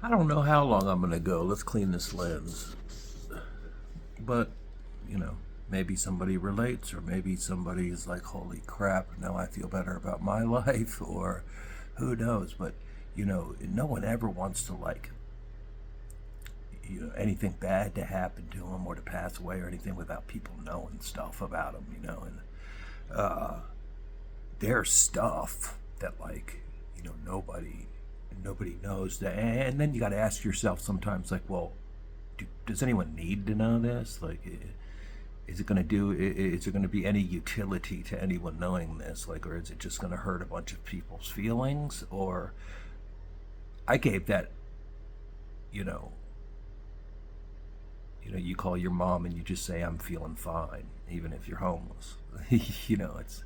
I don't know how long I'm going to go. Let's clean this lens. But, you know, maybe somebody relates, or maybe somebody is like, holy crap, now I feel better about my life, or who knows. But, no one ever wants to, like, anything bad to happen to them or to pass away or anything without people knowing stuff about them. And there's stuff that, like, nobody knows that. And then you got to ask yourself sometimes, like, well, does anyone need to know this? Like, is it going to do? Is there going to be any utility to anyone knowing this? Like, or is it just going to hurt a bunch of people's feelings? Or I gave that, you know, you call your mom and you just say, "I'm feeling fine," even if you're homeless. It's,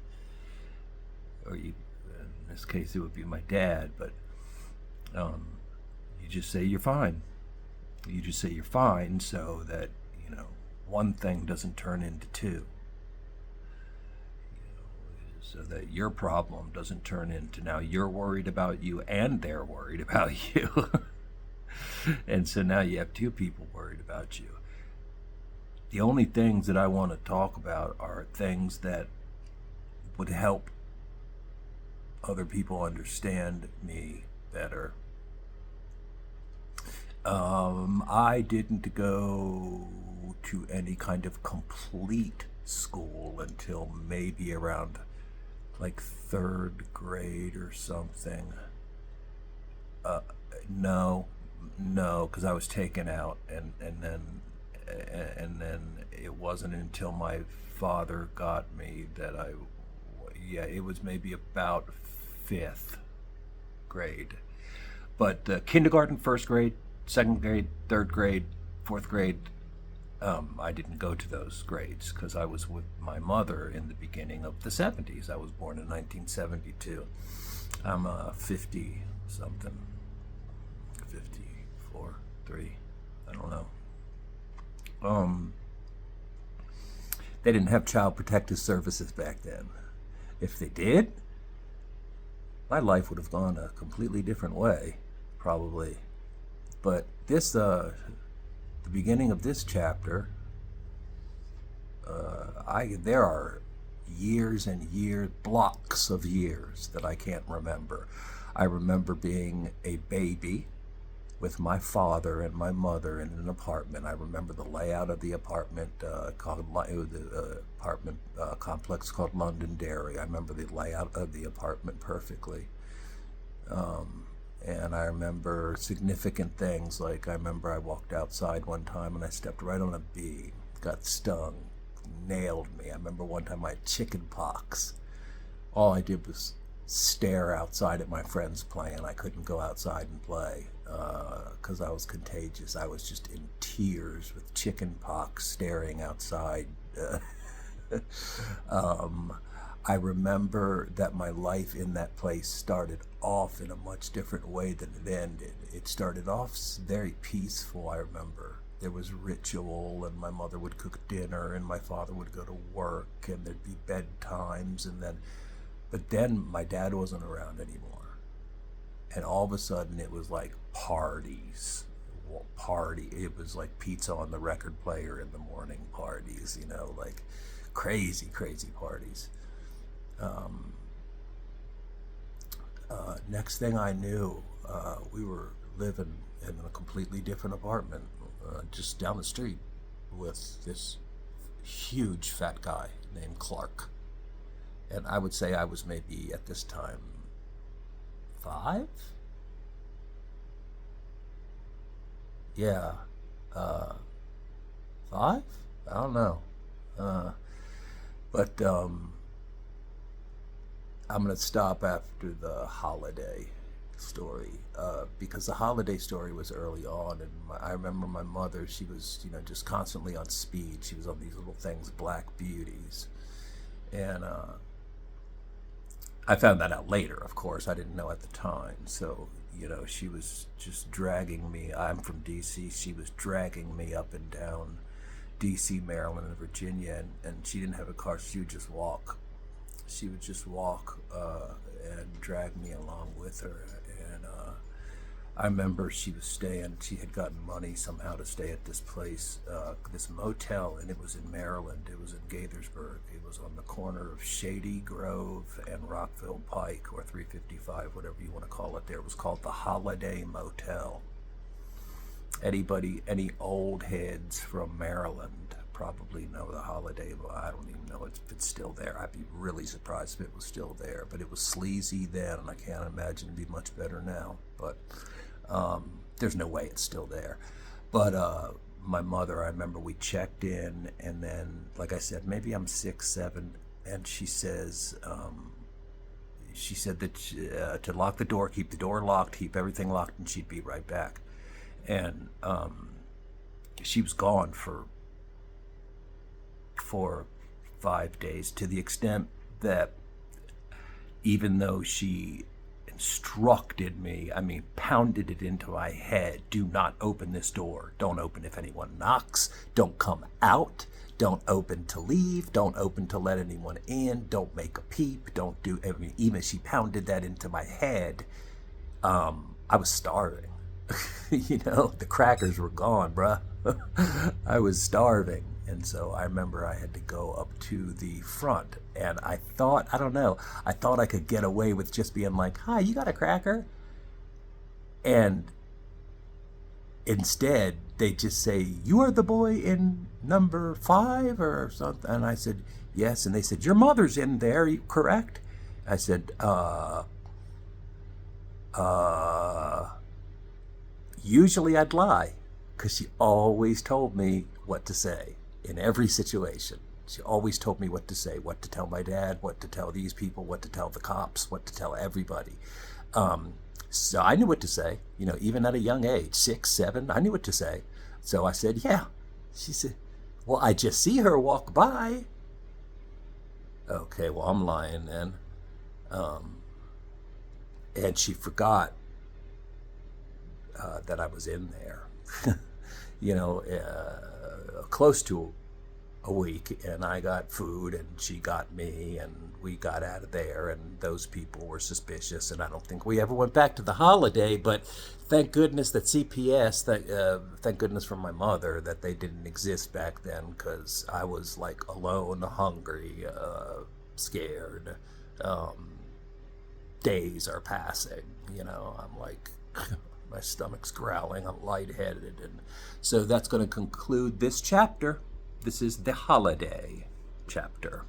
or you, in this case, it would be my dad, but um, you just say you're fine. You just say you're fine, so that one thing doesn't turn into two. So that your problem doesn't turn into now you're worried about you and they're worried about you. And so now you have two people worried about you. The only things that I want to talk about are things that would help other people understand me better. I didn't go to any kind of complete school until maybe around like third grade or something. Uh, no, no, because I was taken out, and then it wasn't until my father got me that yeah, it was maybe about fifth grade. But kindergarten, first grade, second grade, third grade, fourth grade, I didn't go to those grades because I was with my mother in the beginning of the 70s. I was born in 1972. I'm 50 something, 54, 3, I don't know. Um, they didn't have child protective services back then. If they did, my life would have gone a completely different way, probably. But the beginning of this chapter, there are years and years, blocks of years that I can't remember. I remember being a baby with my father and my mother in an apartment. I remember the layout of the apartment it was the apartment complex called Londonderry. I remember the layout of the apartment perfectly. And I remember significant things, like I remember I walked outside one time and I stepped right on a bee, got stung, nailed me. I remember one time I had chicken pox. All I did was stare outside at my friends playing. I couldn't go outside and play because I was contagious. I was just in tears with chicken pox, staring outside. um, I remember that my life in that place started off in a much different way than it ended. It started off very peaceful, I remember. There was ritual, and my mother would cook dinner, and my father would go to work, and there'd be bedtimes, but then my dad wasn't around anymore. And all of a sudden, it was like parties. Well, it was like pizza on the record player in the morning parties, like crazy, crazy parties. Um, Next thing I knew, we were living in a completely different apartment just down the street with this huge fat guy named Clark. And I would say I was maybe at this time 5? Yeah, uh, 5? I don't know. Uh, but I'm going to stop after the holiday story because the holiday story was early on, and I remember my mother. She was, just constantly on speed. She was on these little things, Black Beauties, and I found that out later. Of course, I didn't know at the time. So, she was just dragging me. I'm from D.C. She was dragging me up and down D.C., Maryland, and Virginia, and she didn't have a car. She would just walk. She would just walk and drag me along with her. And I remember she had gotten money somehow to stay at this place, this motel, and it was in Maryland. It was in Gaithersburg. It was on the corner of Shady Grove and Rockville Pike, or 355, whatever you want to call it there. It was called the Holiday Motel. Any old heads from Maryland probably know the Holiday. I don't even know if it's still there. I'd be really surprised if it was still there. But it was sleazy then, and I can't imagine it'd be much better now. But there's no way it's still there. But my mother, I remember we checked in, and then, like I said, maybe I'm 6, 7, and she said that to lock the door, keep the door locked, keep everything locked, and she'd be right back. And she was gone for 5 days, to the extent that even though she instructed me, I mean, pounded it into my head, do not open this door. Don't open if anyone knocks. Don't come out. Don't open to leave. Don't open to let anyone in. Don't make a peep. Don't do, I mean, even she pounded that into my head, I was starving. The crackers were gone, bruh. I was starving. And so I remember I had to go up to the front, and I thought I could get away with just being like, "Hi, you got a cracker?" And instead, they just say, "You are the boy in number 5 or something." And I said, "Yes." And they said, "Your mother's in there, correct?" I said, usually I'd lie, because she always told me what to say in every situation. She always told me what to say, what to tell my dad, what to tell these people, what to tell the cops, what to tell everybody. So I knew what to say, even at a young age, 6, 7, I knew what to say. So I said, "Yeah." She said, "Well, I just see her walk by." Okay, well, I'm lying then. And she forgot that I was in there, close to a week, and I got food, and she got me, and we got out of there, and those people were suspicious, and I don't think we ever went back to the Holiday. But thank goodness that CPS, thank goodness for my mother that they didn't exist back then, because I was like alone, hungry, scared. Days are passing, I'm like, my stomach's growling, I'm lightheaded. And so that's going to conclude this chapter. This is the Holiday chapter.